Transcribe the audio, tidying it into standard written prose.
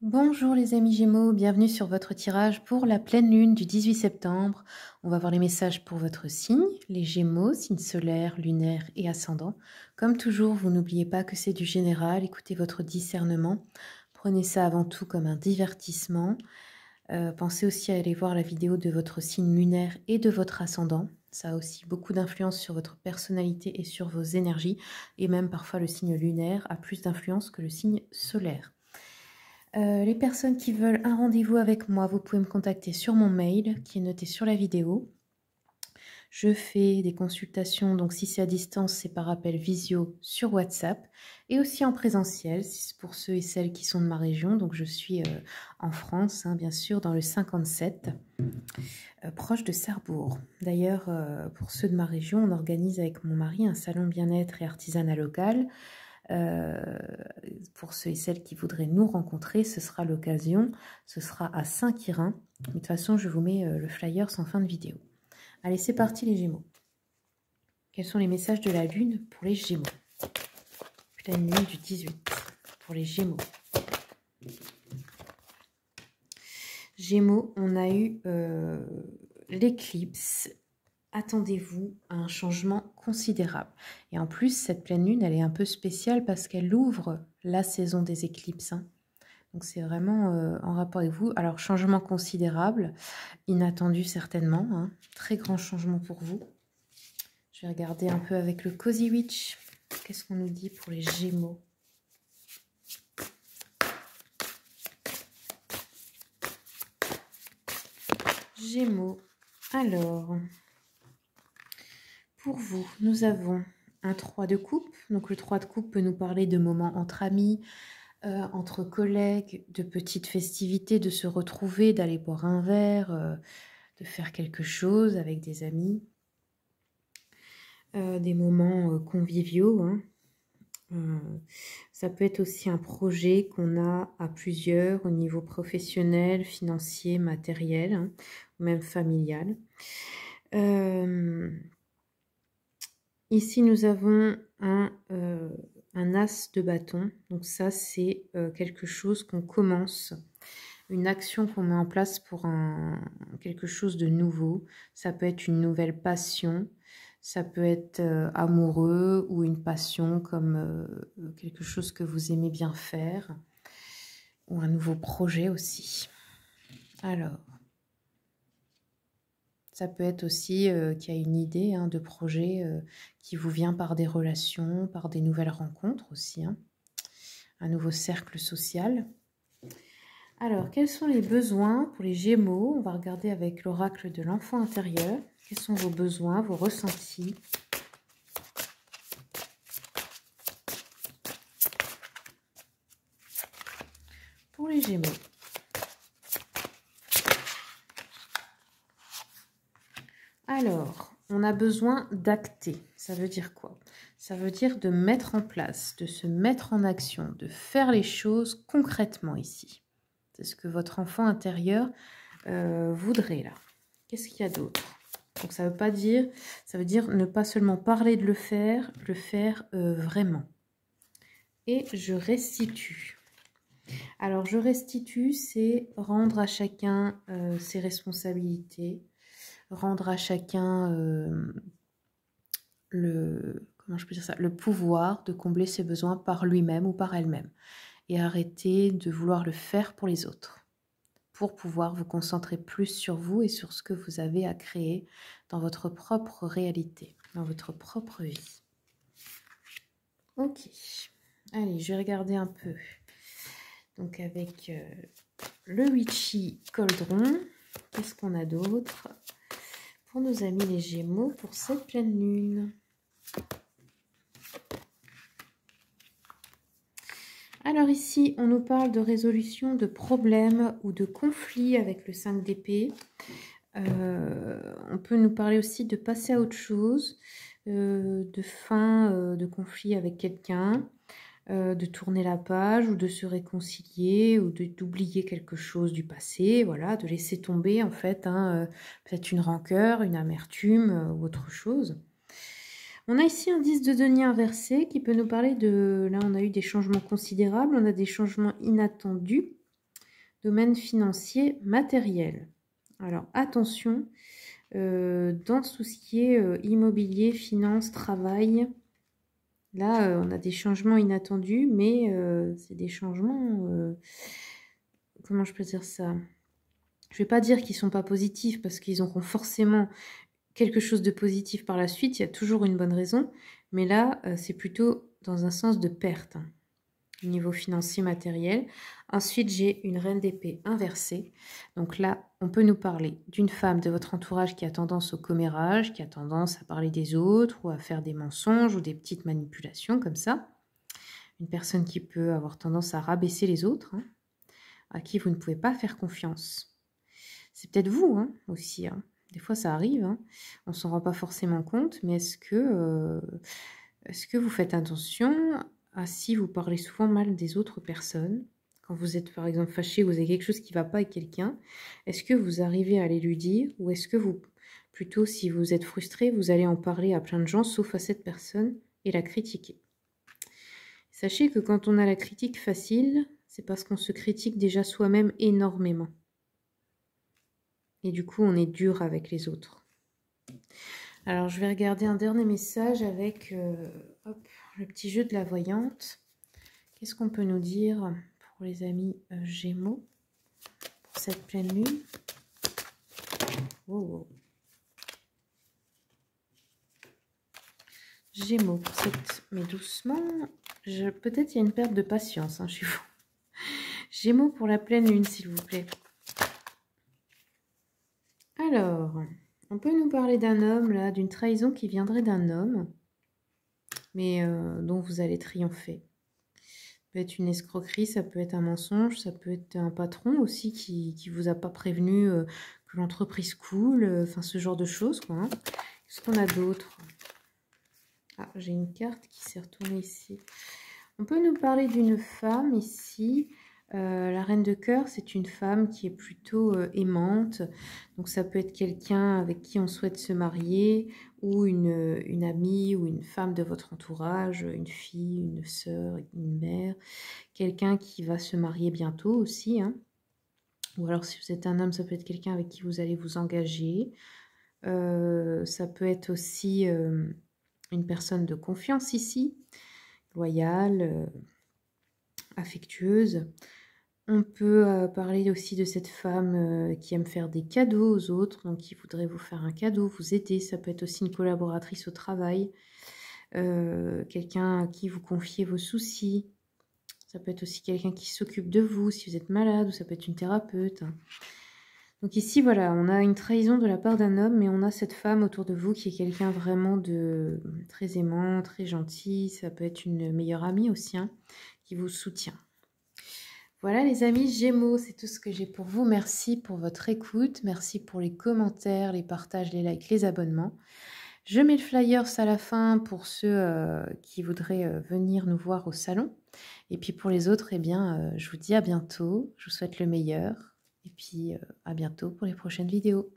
Bonjour les amis Gémeaux, bienvenue sur votre tirage pour la pleine lune du 18 septembre. On va voir les messages pour votre signe, les Gémeaux, signe solaire, lunaire et ascendant. Comme toujours, vous n'oubliez pas que c'est du général, écoutez votre discernement. Prenez ça avant tout comme un divertissement. Pensez aussi à aller voir la vidéo de votre signe lunaire et de votre ascendant. Ça a aussi beaucoup d'influence sur votre personnalité et sur vos énergies. Et même parfois le signe lunaire a plus d'influence que le signe solaire. Les personnes qui veulent un rendez-vous avec moi, vous pouvez me contacter sur mon mail qui est noté sur la vidéo. Je fais des consultations, donc si c'est à distance, c'est par appel visio sur WhatsApp et aussi en présentiel, pour ceux et celles qui sont de ma région. Donc je suis en France, hein, bien sûr, dans le 57, proche de Sarrebourg. D'ailleurs, pour ceux de ma région, on organise avec mon mari un salon bien-être et artisanat local. Pour ceux et celles qui voudraient nous rencontrer, ce sera l'occasion, ce sera à Saint-Quirin. De toute façon, je vous mets le flyer sans fin de vidéo. Allez, c'est parti les Gémeaux. Quels sont les messages de la Lune pour les Gémeaux? Pleine lune du 18 pour les Gémeaux. Gémeaux, on a eu l'éclipse. Attendez-vous à un changement considérable. Et en plus, cette pleine lune, elle est un peu spéciale parce qu'elle ouvre la saison des éclipses. Hein. Donc c'est vraiment en rapport avec vous. Alors, changement considérable, inattendu certainement. Hein. Très grand changement pour vous. Je vais regarder un peu avec le Cozy Witch. Qu'est-ce qu'on nous dit pour les Gémeaux? Gémeaux. Alors, pour vous, nous avons un 3 de coupe. Donc le 3 de coupe peut nous parler de moments entre amis, entre collègues, de petites festivités, de se retrouver, d'aller boire un verre, de faire quelque chose avec des amis. Des moments conviviaux. Hein. Ça peut être aussi un projet qu'on a à plusieurs au niveau professionnel, financier, matériel, hein, ou même familial. Ici, nous avons un as de bâton. Donc ça, c'est quelque chose qu'on commence, une action qu'on met en place pour quelque chose de nouveau. Ça peut être une nouvelle passion, ça peut être amoureux ou une passion comme quelque chose que vous aimez bien faire, ou un nouveau projet aussi. Alors, ça peut être aussi qu'il y a une idée hein, de projet qui vous vient par des relations, par des nouvelles rencontres aussi. Hein. Un nouveau cercle social. Alors, quels sont les besoins pour les Gémeaux? On va regarder avec l'oracle de l'enfant intérieur. Quels sont vos besoins, vos ressentis? Pour les Gémeaux. Alors, on a besoin d'acter. Ça veut dire quoi? Ça veut dire de mettre en place, de se mettre en action, de faire les choses concrètement ici. C'est ce que votre enfant intérieur voudrait là. Qu'est-ce qu'il y a d'autre? Donc ça veut pas dire, ça veut dire ne pas seulement parler de le faire vraiment. Et je restitue. Alors je restitue, c'est rendre à chacun ses responsabilités, rendre à chacun comment je peux dire ça, le pouvoir de combler ses besoins par lui-même ou par elle-même. Et arrêter de vouloir le faire pour les autres. Pour pouvoir vous concentrer plus sur vous et sur ce que vous avez à créer dans votre propre réalité, dans votre propre vie. Ok. Allez, je vais regarder un peu. Donc avec le Witchy Cauldron, qu'est-ce qu'on a d'autre pour nos amis les Gémeaux pour cette pleine lune? Alors ici, on nous parle de résolution de problèmes ou de conflits avec le 5 d'épée. On peut nous parler aussi de passer à autre chose, de fin de conflit avec quelqu'un, de tourner la page ou de se réconcilier ou d'oublier quelque chose du passé, voilà, de laisser tomber en fait, hein, peut-être une rancœur, une amertume ou autre chose. On a ici un 10 de denier inversé qui peut nous parler de... Là, on a eu des changements considérables, on a des changements inattendus. Domaine financier, matériel. Alors attention, dans tout ce qui est immobilier, finance, travail, là on a des changements inattendus, mais c'est des changements, comment je peux dire ça? Je ne vais pas dire qu'ils ne sont pas positifs parce qu'ils auront forcément quelque chose de positif par la suite, il y a toujours une bonne raison, mais là c'est plutôt dans un sens de perte. Au niveau financier matériel. Ensuite, j'ai une reine d'épée inversée. Donc là, on peut nous parler d'une femme de votre entourage qui a tendance au commérage, qui a tendance à parler des autres ou à faire des mensonges ou des petites manipulations comme ça. Une personne qui peut avoir tendance à rabaisser les autres, hein, à qui vous ne pouvez pas faire confiance. C'est peut-être vous hein, aussi. Hein. Des fois, ça arrive. Hein. On ne s'en rend pas forcément compte, mais est-ce que vous faites attention si vous parlez souvent mal des autres personnes, quand vous êtes par exemple fâché, vous avez quelque chose qui ne va pas avec quelqu'un, est-ce que vous arrivez à aller lui dire ou est-ce que vous, plutôt si vous êtes frustré, vous allez en parler à plein de gens sauf à cette personne et la critiquer? Sachez que quand on a la critique facile, c'est parce qu'on se critique déjà soi-même énormément. Et du coup, on est dur avec les autres. Alors, je vais regarder un dernier message avec le petit jeu de la voyante. Qu'est-ce qu'on peut nous dire pour les amis Gémeaux pour cette pleine lune? Oh. Gémeaux pour cette... Mais doucement, peut-être il y a une perte de patience hein, chez vous. Gémeaux pour la pleine lune, s'il vous plaît. Alors, on peut nous parler d'un homme, là, d'une trahison qui viendrait d'un homme, mais dont vous allez triompher. Ça peut être une escroquerie, ça peut être un mensonge, ça peut être un patron aussi qui vous a pas prévenu que l'entreprise coule, enfin ce genre de choses, quoi. Hein. Qu'est-ce qu'on a d'autre? Ah, j'ai une carte qui s'est retournée ici. On peut nous parler d'une femme ici. La reine de cœur, c'est une femme qui est plutôt aimante. Donc ça peut être quelqu'un avec qui on souhaite se marier ou une amie ou une femme de votre entourage, une fille, une sœur, une mère. Quelqu'un qui va se marier bientôt aussi. Hein. Ou alors si vous êtes un homme, ça peut être quelqu'un avec qui vous allez vous engager. Ça peut être aussi une personne de confiance ici, loyale, affectueuse. On peut parler aussi de cette femme qui aime faire des cadeaux aux autres, donc qui voudrait vous faire un cadeau, vous aider. Ça peut être aussi une collaboratrice au travail, quelqu'un à qui vous confiez vos soucis. Ça peut être aussi quelqu'un qui s'occupe de vous si vous êtes malade, ou ça peut être une thérapeute. Donc ici, voilà, on a une trahison de la part d'un homme, mais on a cette femme autour de vous qui est quelqu'un vraiment de très aimant, très gentil. Ça peut être une meilleure amie aussi, hein, qui vous soutient. Voilà les amis Gémeaux, c'est tout ce que j'ai pour vous. Merci pour votre écoute, merci pour les commentaires, les partages, les likes, les abonnements. Je mets le flyers à la fin pour ceux qui voudraient venir nous voir au salon. Et puis pour les autres, eh bien, je vous dis à bientôt, je vous souhaite le meilleur. Et puis à bientôt pour les prochaines vidéos.